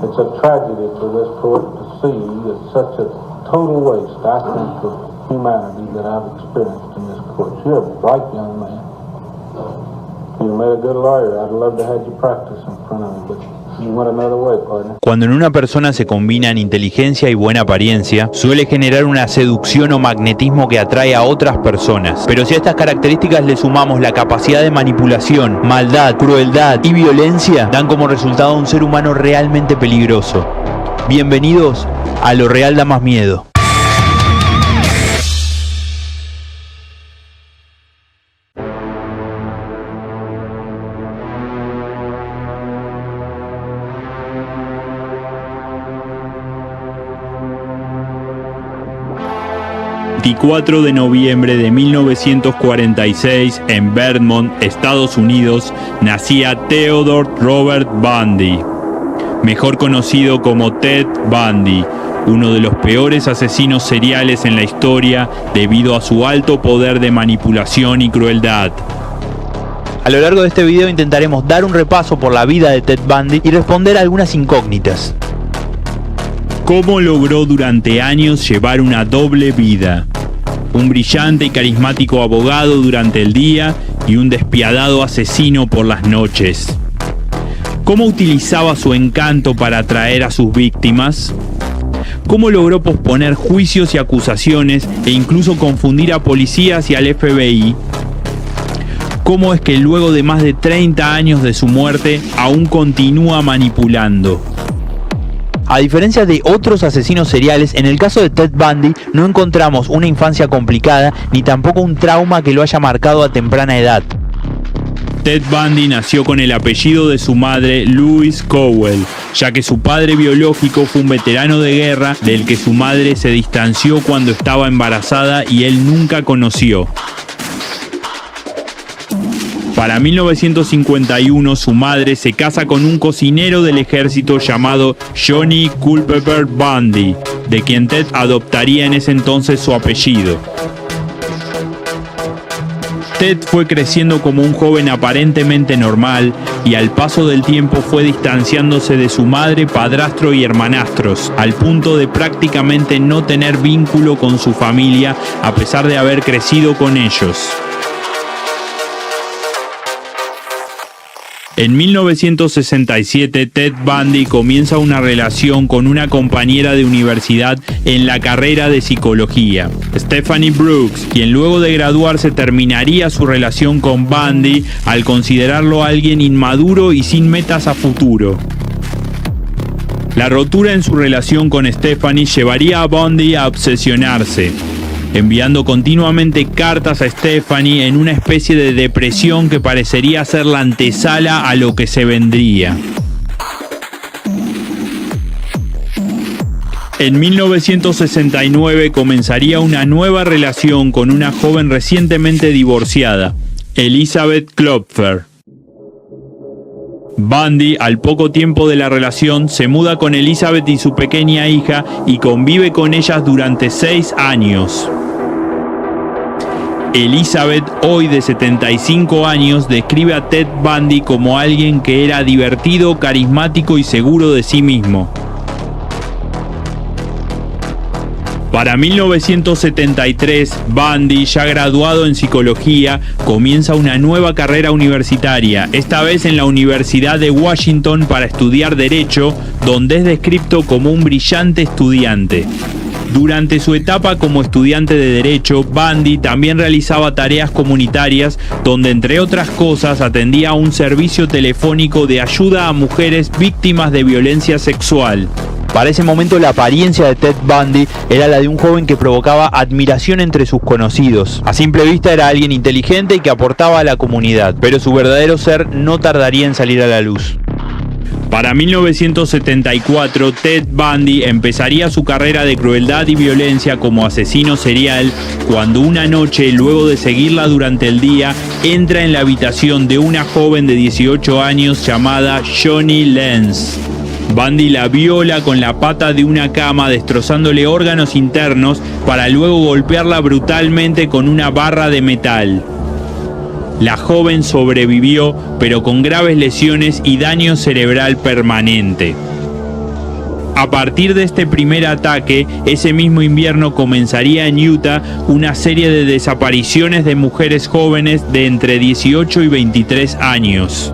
It's a tragedy for this court to see that such a total waste, I think, of humanity that I've experienced in this court. You're a bright young man. You made a good lawyer. I'd love to have you practice in front of me, but you went another way, partner. Cuando en una persona se combinan inteligencia y buena apariencia, suele generar una seducción o magnetismo que atrae a otras personas. Pero si a estas características le sumamos la capacidad de manipulación, maldad, crueldad y violencia, dan como resultado un ser humano realmente peligroso. Bienvenidos a Lo Real Da Más Miedo. El 24 de noviembre de 1946, en Vermont, Estados Unidos, nacía Theodore Robert Bundy, mejor conocido como Ted Bundy, uno de los peores asesinos seriales en la historia debido a su alto poder de manipulación y crueldad. A lo largo de este video intentaremos dar un repaso por la vida de Ted Bundy y responder a algunas incógnitas. ¿Cómo logró durante años llevar una doble vida? Un brillante y carismático abogado durante el día y un despiadado asesino por las noches. ¿Cómo utilizaba su encanto para atraer a sus víctimas? ¿Cómo logró posponer juicios y acusaciones e incluso confundir a policías y al FBI? ¿Cómo es que luego de más de 30 años de su muerte aún continúa manipulando? A diferencia de otros asesinos seriales, en el caso de Ted Bundy no encontramos una infancia complicada ni tampoco un trauma que lo haya marcado a temprana edad. Ted Bundy nació con el apellido de su madre, Louise Cowell, ya que su padre biológico fue un veterano de guerra del que su madre se distanció cuando estaba embarazada y él nunca conoció. Para 1951 su madre se casa con un cocinero del ejército llamado Johnny Culpeper Bundy, de quien Ted adoptaría en ese entonces su apellido. Ted fue creciendo como un joven aparentemente normal y al paso del tiempo fue distanciándose de su madre, padrastro y hermanastros, al punto de prácticamente no tener vínculo con su familia a pesar de haber crecido con ellos. En 1967, Ted Bundy comienza una relación con una compañera de universidad en la carrera de psicología, Stephanie Brooks, quien luego de graduarse terminaría su relación con Bundy al considerarlo alguien inmaduro y sin metas a futuro. La rotura en su relación con Stephanie llevaría a Bundy a obsesionarse, enviando continuamente cartas a Stephanie en una especie de depresión que parecería ser la antesala a lo que se vendría. En 1969 comenzaría una nueva relación con una joven recientemente divorciada, Elizabeth Klopfer. Bundy, al poco tiempo de la relación, se muda con Elizabeth y su pequeña hija y convive con ellas durante 6 años. Elizabeth, hoy de 75 años, describe a Ted Bundy como alguien que era divertido, carismático y seguro de sí mismo. Para 1973, Bundy, ya graduado en psicología, comienza una nueva carrera universitaria, esta vez en la Universidad de Washington para estudiar Derecho, donde es descrito como un brillante estudiante. Durante su etapa como estudiante de Derecho, Bundy también realizaba tareas comunitarias donde, entre otras cosas, atendía a un servicio telefónico de ayuda a mujeres víctimas de violencia sexual. Para ese momento la apariencia de Ted Bundy era la de un joven que provocaba admiración entre sus conocidos. A simple vista era alguien inteligente y que aportaba a la comunidad, pero su verdadero ser no tardaría en salir a la luz. Para 1974, Ted Bundy empezaría su carrera de crueldad y violencia como asesino serial cuando una noche, luego de seguirla durante el día, entra en la habitación de una joven de 18 años llamada Johnny Lenz. Bundy la viola con la pata de una cama, destrozándole órganos internos para luego golpearla brutalmente con una barra de metal. La joven sobrevivió, pero con graves lesiones y daño cerebral permanente. A partir de este primer ataque, ese mismo invierno comenzaría en Utah una serie de desapariciones de mujeres jóvenes de entre 18 y 23 años.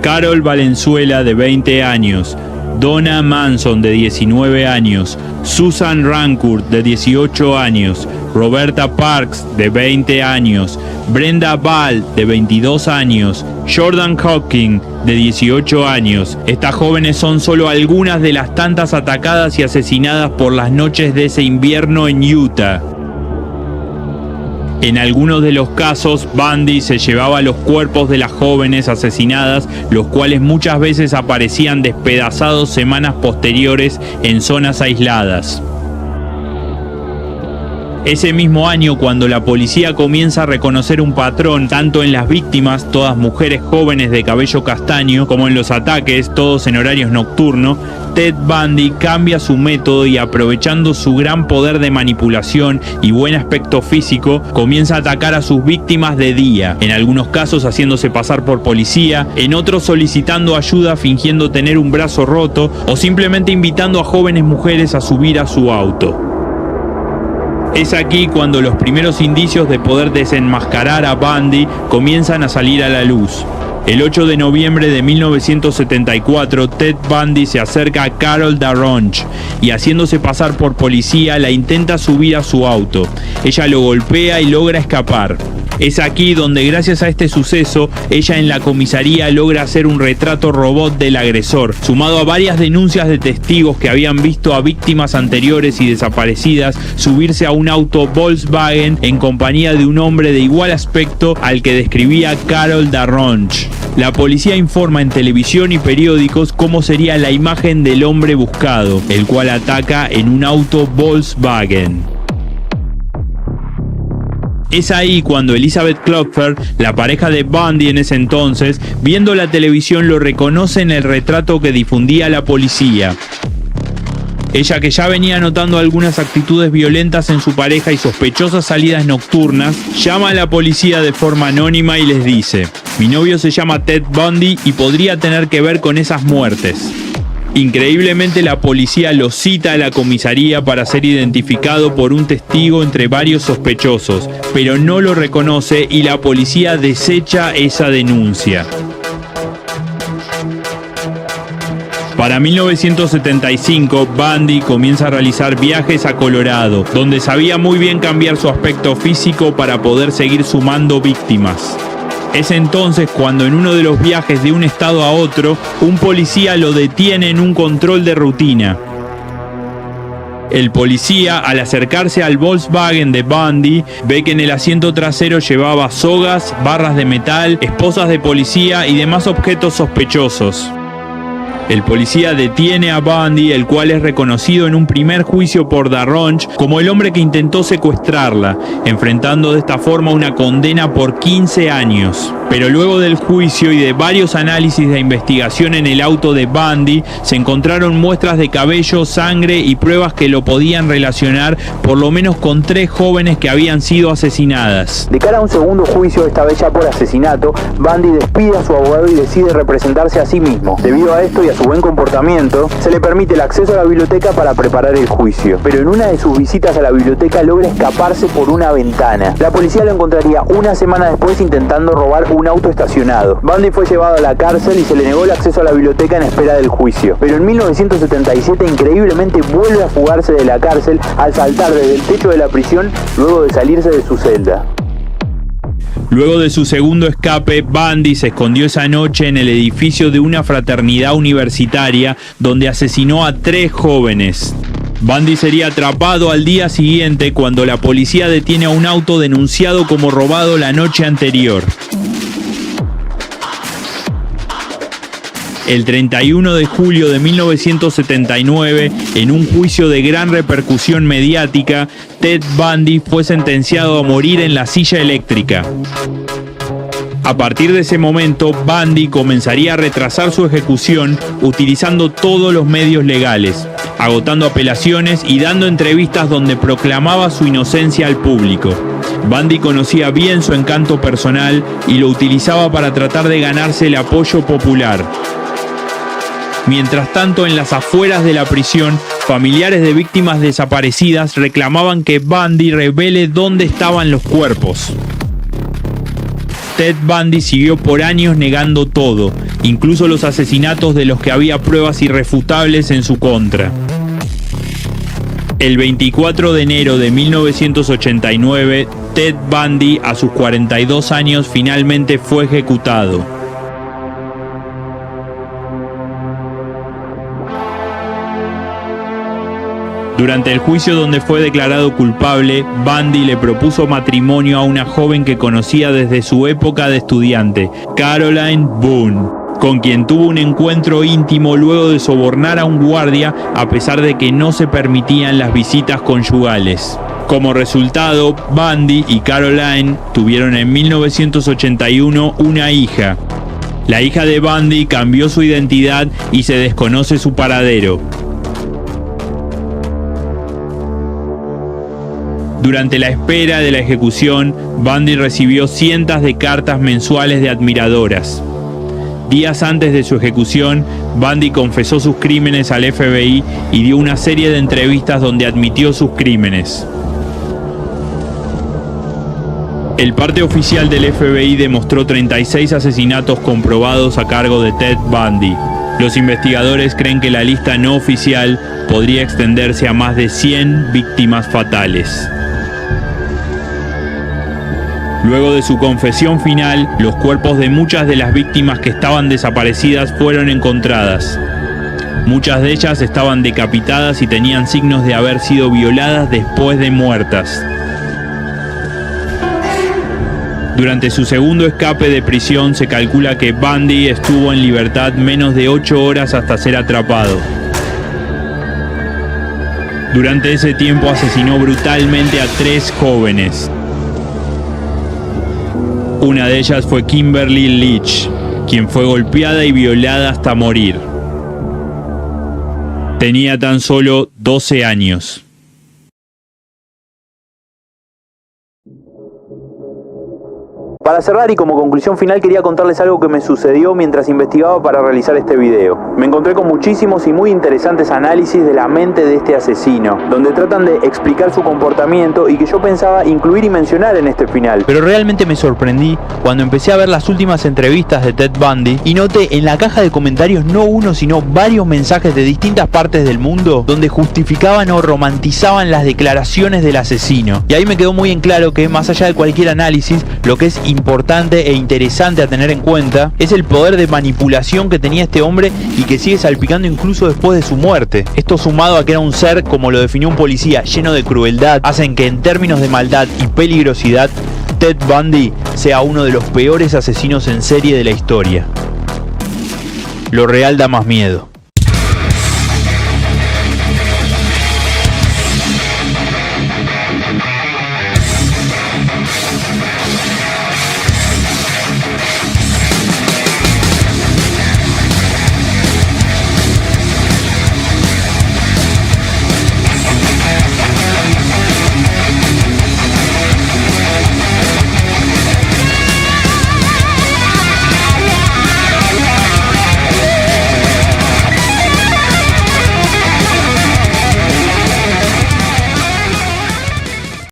Carol Valenzuela, de 20 años, Donna Manson, de 19 años, Susan Rancourt, de 18 años, Roberta Parks, de 20 años, Brenda Ball, de 22 años, Jordan Hawking, de 18 años. Estas jóvenes son solo algunas de las tantas atacadas y asesinadas por las noches de ese invierno en Utah. En algunos de los casos, Bundy se llevaba los cuerpos de las jóvenes asesinadas, los cuales muchas veces aparecían despedazados semanas posteriores en zonas aisladas. Ese mismo año, cuando la policía comienza a reconocer un patrón tanto en las víctimas, todas mujeres jóvenes de cabello castaño, como en los ataques, todos en horarios nocturnos, Ted Bundy cambia su método y, aprovechando su gran poder de manipulación y buen aspecto físico, comienza a atacar a sus víctimas de día, en algunos casos haciéndose pasar por policía, en otros solicitando ayuda fingiendo tener un brazo roto o simplemente invitando a jóvenes mujeres a subir a su auto. Es aquí cuando los primeros indicios de poder desenmascarar a Bundy comienzan a salir a la luz. El 8 de noviembre de 1974, Ted Bundy se acerca a Carol Darronch y, haciéndose pasar por policía, la intenta subir a su auto. Ella lo golpea y logra escapar. Es aquí donde, gracias a este suceso, ella en la comisaría logra hacer un retrato robot del agresor, sumado a varias denuncias de testigos que habían visto a víctimas anteriores y desaparecidas subirse a un auto Volkswagen en compañía de un hombre de igual aspecto al que describía Carol Darronch. La policía informa en televisión y periódicos cómo sería la imagen del hombre buscado, el cual ataca en un auto Volkswagen. Es ahí cuando Elizabeth Klopfer, la pareja de Bundy en ese entonces, viendo la televisión, lo reconoce en el retrato que difundía la policía. Ella, que ya venía notando algunas actitudes violentas en su pareja y sospechosas salidas nocturnas, llama a la policía de forma anónima y les dice: "Mi novio se llama Ted Bundy y podría tener que ver con esas muertes". Increíblemente, la policía lo cita a la comisaría para ser identificado por un testigo entre varios sospechosos, pero no lo reconoce y la policía desecha esa denuncia. Para 1975, Bundy comienza a realizar viajes a Colorado, donde sabía muy bien cambiar su aspecto físico para poder seguir sumando víctimas. Es entonces cuando, en uno de los viajes de un estado a otro, un policía lo detiene en un control de rutina. El policía, al acercarse al Volkswagen de Bundy, ve que en el asiento trasero llevaba sogas, barras de metal, esposas de policía y demás objetos sospechosos. El policía detiene a Bundy, el cual es reconocido en un primer juicio por Darronch como el hombre que intentó secuestrarla, enfrentando de esta forma una condena por 15 años. Pero luego del juicio y de varios análisis de investigación en el auto de Bundy, se encontraron muestras de cabello, sangre y pruebas que lo podían relacionar por lo menos con 3 jóvenes que habían sido asesinadas. De cara a un segundo juicio, esta vez ya por asesinato, Bundy despide a su abogado y decide representarse a sí mismo. Debido a esto y a su buen comportamiento, se le permite el acceso a la biblioteca para preparar el juicio. Pero en una de sus visitas a la biblioteca logra escaparse por una ventana. La policía lo encontraría una semana después intentando robar un auto estacionado. Bundy fue llevado a la cárcel y se le negó el acceso a la biblioteca en espera del juicio. Pero en 1977 increíblemente vuelve a fugarse de la cárcel al saltar desde el techo de la prisión luego de salirse de su celda. Luego de su segundo escape, Bundy se escondió esa noche en el edificio de una fraternidad universitaria donde asesinó a 3 jóvenes. Bundy sería atrapado al día siguiente cuando la policía detiene a un auto denunciado como robado la noche anterior. El 31 de julio de 1979, en un juicio de gran repercusión mediática, Ted Bundy fue sentenciado a morir en la silla eléctrica. A partir de ese momento, Bundy comenzaría a retrasar su ejecución utilizando todos los medios legales, agotando apelaciones y dando entrevistas donde proclamaba su inocencia al público. Bundy conocía bien su encanto personal y lo utilizaba para tratar de ganarse el apoyo popular. Mientras tanto, en las afueras de la prisión, familiares de víctimas desaparecidas reclamaban que Bundy revele dónde estaban los cuerpos. Ted Bundy siguió por años negando todo, incluso los asesinatos de los que había pruebas irrefutables en su contra. El 24 de enero de 1989, Ted Bundy, a sus 42 años, finalmente fue ejecutado. Durante el juicio donde fue declarado culpable, Bundy le propuso matrimonio a una joven que conocía desde su época de estudiante, Caroline Boone, con quien tuvo un encuentro íntimo luego de sobornar a un guardia a pesar de que no se permitían las visitas conyugales. Como resultado, Bundy y Caroline tuvieron en 1981 una hija. La hija de Bundy cambió su identidad y se desconoce su paradero. Durante la espera de la ejecución, Bundy recibió cientos de cartas mensuales de admiradoras. Días antes de su ejecución, Bundy confesó sus crímenes al FBI y dio una serie de entrevistas donde admitió sus crímenes. El parte oficial del FBI demostró 36 asesinatos comprobados a cargo de Ted Bundy. Los investigadores creen que la lista no oficial podría extenderse a más de 100 víctimas fatales. Luego de su confesión final, los cuerpos de muchas de las víctimas que estaban desaparecidas fueron encontradas. Muchas de ellas estaban decapitadas y tenían signos de haber sido violadas después de muertas. Durante su segundo escape de prisión, se calcula que Bundy estuvo en libertad menos de 8 horas hasta ser atrapado. Durante ese tiempo asesinó brutalmente a 3 jóvenes. Una de ellas fue Kimberly Leach, quien fue golpeada y violada hasta morir. Tenía tan solo 12 años. Para cerrar y como conclusión final quería contarles algo que me sucedió mientras investigaba para realizar este video. Me encontré con muchísimos y muy interesantes análisis de la mente de este asesino, donde tratan de explicar su comportamiento y que yo pensaba incluir y mencionar en este final. Pero realmente me sorprendí cuando empecé a ver las últimas entrevistas de Ted Bundy y noté en la caja de comentarios no uno sino varios mensajes de distintas partes del mundo donde justificaban o romantizaban las declaraciones del asesino. Y ahí me quedó muy en claro que más allá de cualquier análisis, lo que es importante e interesante a tener en cuenta es el poder de manipulación que tenía este hombre y que sigue salpicando incluso después de su muerte. Esto sumado a que era un ser, como lo definió un policía, lleno de crueldad, hacen que en términos de maldad y peligrosidad, Ted Bundy sea uno de los peores asesinos en serie de la historia. Lo real da más miedo.